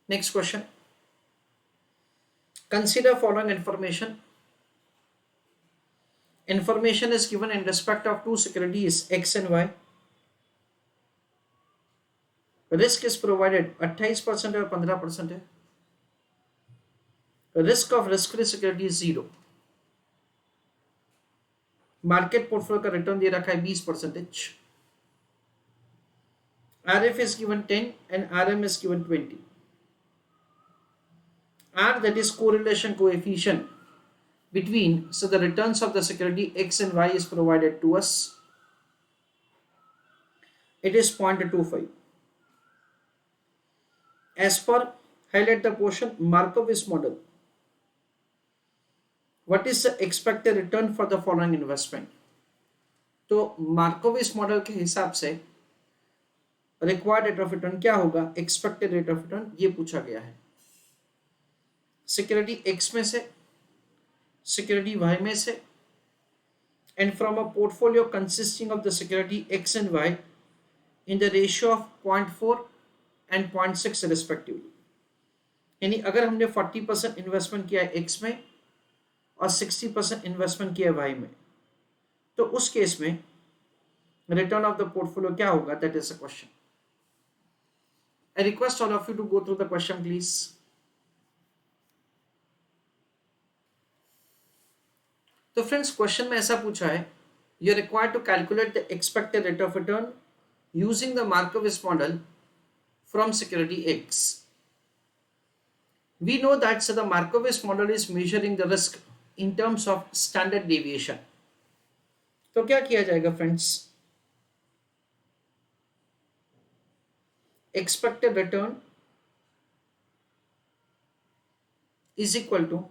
Next question. Consider following information. Information is given in respect of two securities X and Y. Risk is provided 28% और 15% है. Risk of risk-free security is 0. Market portfolio का return दे रखा है 20%. RF is given 10 and RM is given 20. R, that is correlation coefficient between, so the returns of the security X and Y is provided to us. It is 0.25. As per, highlight the portion, Markowitz model. What is the expected return for the following investment? तो मार्कोविस model के हिसाब से required rate of return क्या होगा, expected rate of return, ये पूछा गया है. सिक्योरिटी एक्स में से, सिक्योरिटी वाई में से, and from a portfolio consisting of the security X and Y in the ratio of 0.4 and 0.6 respectively. यानी अगर हमने 40% इन्वेस्टमेंट किया है एक्स में और 60% इन्वेस्टमेंट किया है वाई में, तो उस केस में रिटर्न ऑफ द पोर्टफोलियो क्या होगा, that is a question. I request all of you to go through the question please. तो फ्रेंड्स, क्वेश्चन में ऐसा पूछा है, you are required to calculate the expected rate of return using the Markowitz model from security X. We know that so the Markowitz model is measuring the risk in terms of standard deviation. तो क्या किया जाएगा friends, expected return is equal to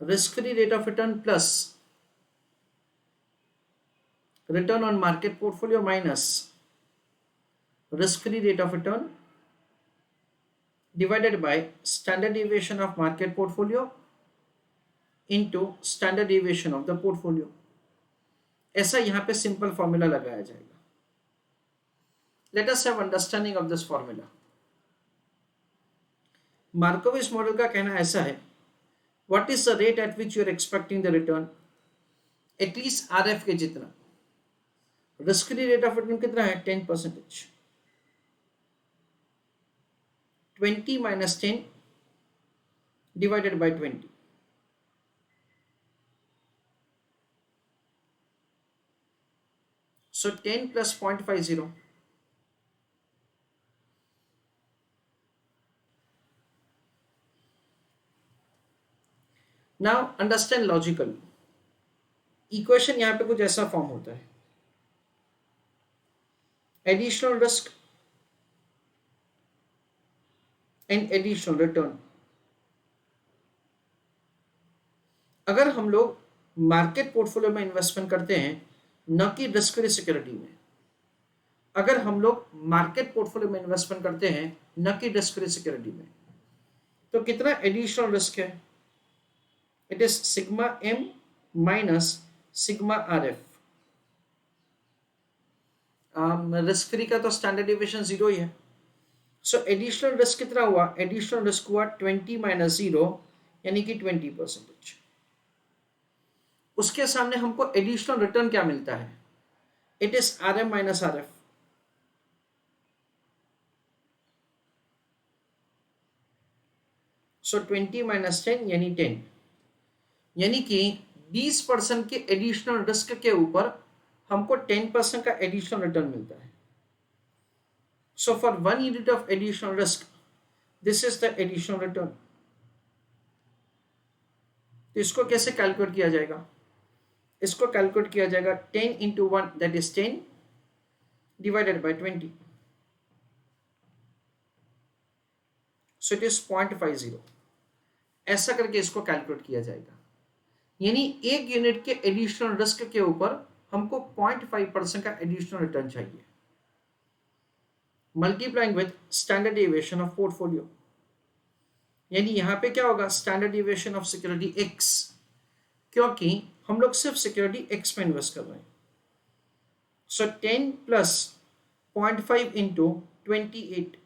risk-free rate of return plus return on market portfolio minus risk-free rate of return divided by standard deviation of market portfolio into standard deviation of the portfolio. ऐसा यहाँ पे simple formula लगाया जाएगा. Let us have understanding of this formula. Markowitz model का कहना ऐसा है, what is the rate at which you are expecting the return? At least RF के जितना. Risk free rate of return कितना है, 10%. 20 minus 10 divided by 20. So 10 plus 0.50. Now understand logical. Equation यहाँ पे कुछ ऐसा फॉर्म होता है, additional risk and additional return. अगर हम लोग मार्केट पोर्टफोलियो में इन्वेस्टमेंट करते हैं, न कि रिस्क फ्री सिक्योरिटी में, अगर हम लोग मार्केट पोर्टफोलियो में इन्वेस्टमेंट करते हैं न कि रिस्क फ्री सिक्योरिटी में, तो कितना एडिशनल रिस्क है, it is sigma M minus sigma R F. Risk free का तो स्टैंडर्ड डेविएशन 0 ही है. सो एडिशनल रिस्क कितना हुआ, एडिशनल रिस्क हुआ 20 माइनस 0 यानी कि 20%. उसके सामने हमको एडिशनल रिटर्न क्या मिलता है, it is R M minus R F. So 20 minus 10 यानी 10, यानी कि 20% के एडिशनल रिस्क के ऊपर हमको 10% का एडिशनल रिटर्न मिलता है. So for 1 unit of additional risk, this is the additional return. तो इसको कैसे कैलकुलेट किया जाएगा, इसको कैलकुलेट किया जाएगा 10 into 1 that is 10 divided by 20. So it is 0.50. ऐसा करके इसको कैलकुलेट किया जाएगा. यानी एक यूनिट के एडिशनल रिस्क के ऊपर हमको 0.5% का एडिशनल रिटर्न चाहिए, multiplying with standard deviation of portfolio. यानी यहां पे क्या होगा, standard deviation of security x, क्योंकि हम लोग सिर्फ सिक्योरिटी एक्स में इन्वेस्ट कर रहे हैं. सो 10 प्लस 0.5 इंटू 28,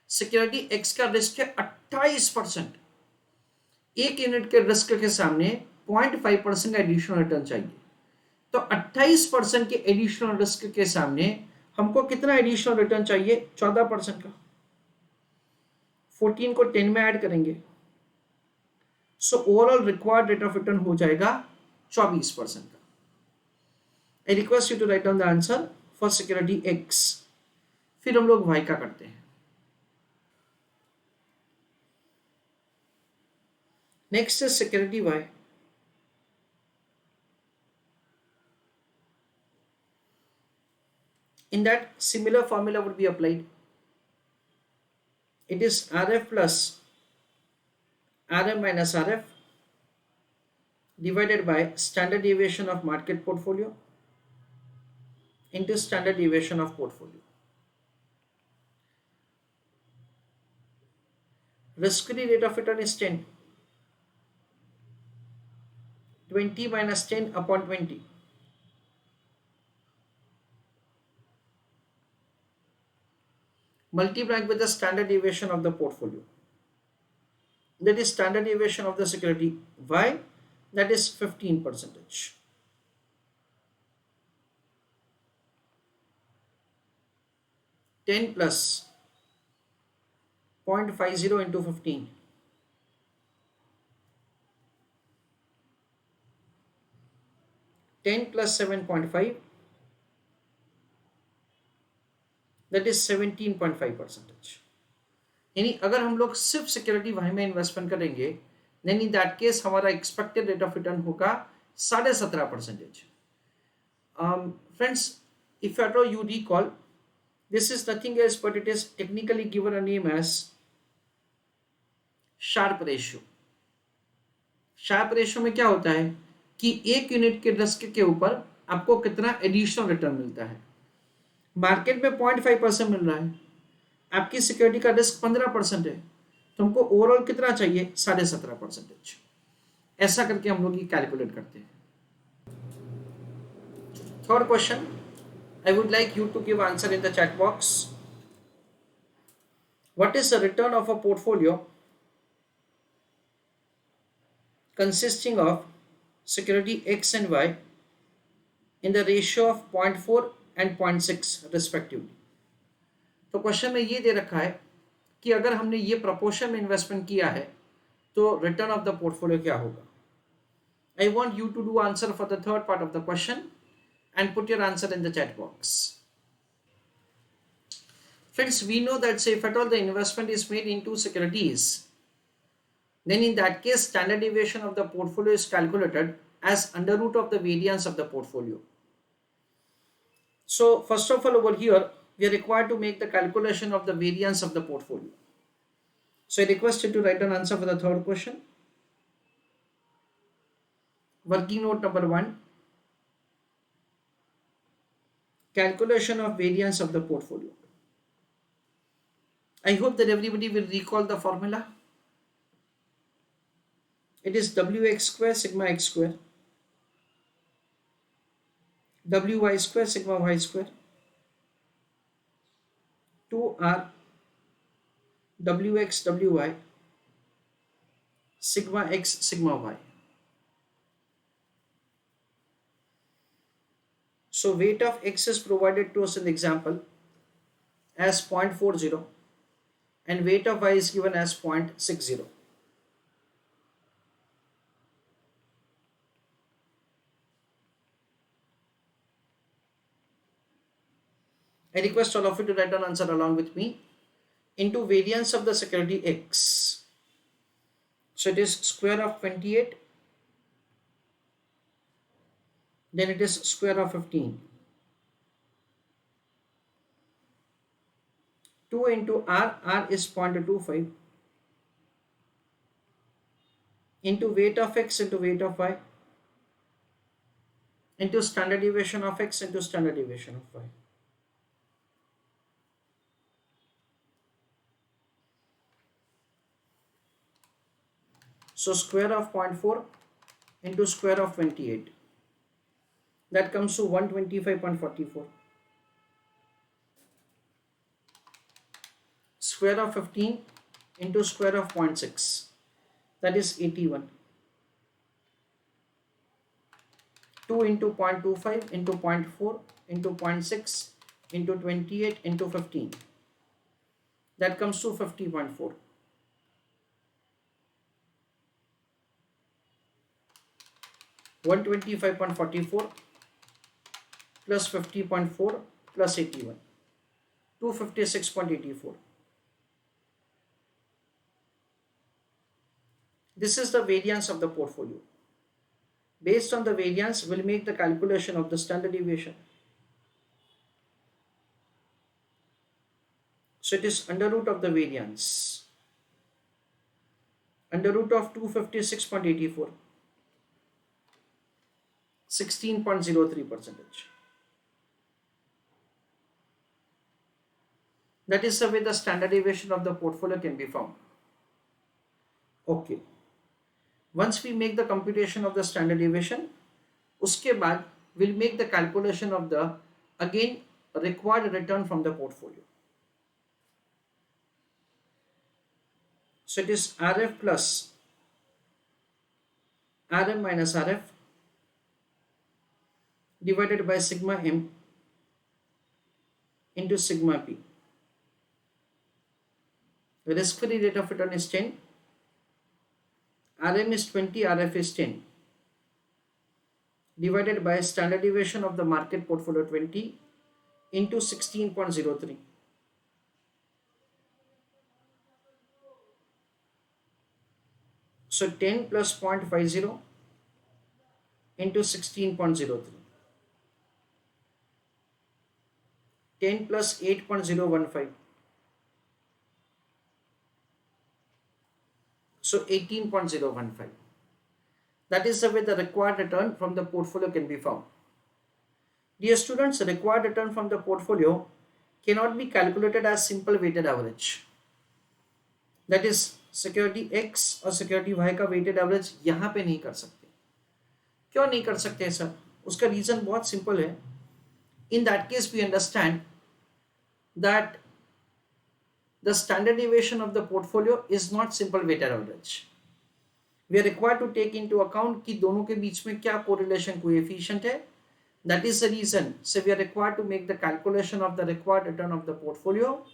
सिक्योरिटी एक्स का रिस्क है 28%, एक यूनिट के रिस्क के सामने 0.5% एडिशनल रिटर्न चाहिए। तो 28% के एडिशनल रिस्क के सामने हमको कितना एडिशनल रिटर्न चाहिए? 14% का। 14 को 10 में ऐड करेंगे, so overall required rate of return हो जाएगा 24% का। I request you to write down the answer for security X. फिर हम लोग वाई का करते हैं। Next is security Y. In that, similar formula would be applied. It is RF plus RM minus RF divided by standard deviation of market portfolio into standard deviation of portfolio. Risk-free rate of return is 10. 20 minus 10 upon 20. Multiplied with the standard deviation of the portfolio. That is standard deviation of the security Y, that is 15%. 10 plus 0.50 into 15. 10 plus 7.5, that is 17.5%. यानी अगर हम लोग सिर्फ security Y में investment करेंगे, then in that case हमारा expected rate of return होगा 17.5%. Friends, if at all you recall, this is nothing else but it is technically given a name as Sharpe ratio. Sharpe ratio में क्या होता है कि एक unit के risk के ऊपर आपको कितना एडिशनल रिटर्न मिलता है। मार्केट में 0.5% मिल रहा है, आपकी सिक्योरिटी का रिस्क 15% है, तो हमको ओवरऑल कितना चाहिए? 17.5%। ऐसा करके हम लोग ये कैलकुलेट करते हैं। Third question, I would like you to give answer in the chat box. What is the return of a portfolio consisting of security X and Y in the ratio of 0.4 and 0.6 respectively? तो question में ये दे रखा है कि अगर हमने ये proportion में इन्वेस्टमेंट किया है तो रिटर्न ऑफ द पोर्टफोलियो क्या होगा। I want you to do answer for the third part of the question and put your answer in the chat box. Friends, we know that say if at all the investment is made into securities, then in that case standard deviation of the portfolio is calculated as under root of the variance of the portfolio. So first of all over here we are required to make the calculation of the variance of the portfolio. So I request you to write an answer for the third question. Working note number 1, calculation of variance of the portfolio. I hope that everybody will recall the formula. It is Wx square sigma x square, Wy square sigma y square, 2r Wx Wy sigma x sigma y. So weight of x is provided to us in the example as 0.40 and weight of y is given as 0.60. I request all of you to write down answer along with me into variance of the security X. So it is square of 28, then it is square of 15. 2 into r is 0.25 into weight of x into weight of y into standard deviation of x into standard deviation of y. So square of 0.4 into square of 28, that comes to 125.44. square of 15 into square of 0.6, that is 81. 2 into 0.25 into 0.4 into 0.6 into 28 into 15, that comes to 50.4. 125.44 plus 50.4 plus 81, 256.84. This is the variance of the portfolio. Based on the variance, we'll make the calculation of the standard deviation. So it is under root of the variance, under root of 256.84, 16.03%. That is the way the standard deviation of the portfolio can be found. Okay. Once we make the computation of the standard deviation, uske baad we'll make the calculation of the again required return from the portfolio. So it is RF plus RM minus RF divided by sigma M into sigma P. The risk-free rate of return is 10. RM is 20, RF is 10, divided by standard deviation of the market portfolio 20 into 16.03. So 10 plus 0.50 into 16.03. 10 plus 8.015. So 18.015. That is the way the required return from the portfolio can be found. Dear students, the required return from the portfolio cannot be calculated as simple weighted average. That is, security X और security Y का weighted average यहाँ पे नहीं कर सकते. क्यों नहीं कर सकते सर? उसका रीजन बहुत सिंपल है. In that case, we understand that the standard deviation of the portfolio is not simple weighted average. We are required to take into account कि दोनों के बीच में क्या correlation coefficient है. That is the reason. So we are required to make the calculation of the required return of the portfolio,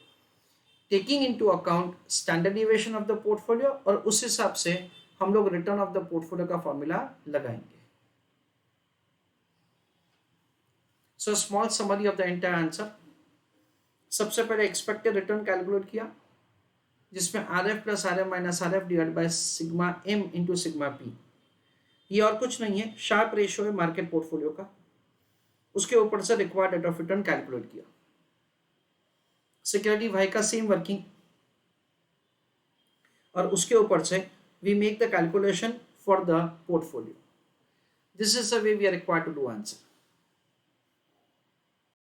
taking into account standard deviation of the portfolio, और उस हिसाब से हम लोग return of the portfolio का formula लगाएंगे. So small summary of the entire answer. सबसे पहले expected return calculate किया, जिसमें RF plus RM minus RF divided by sigma M into sigma P. ये और कुछ नहीं है, शार्प रेशियो है मार्केट पोर्टफोलियो का. उसके ऊपर से required rate of return calculate किया. सिक्योरिटी वाई का सेम वर्किंग, और उसके ऊपर से we make the calculation for the portfolio. This is the way we are required to do answer.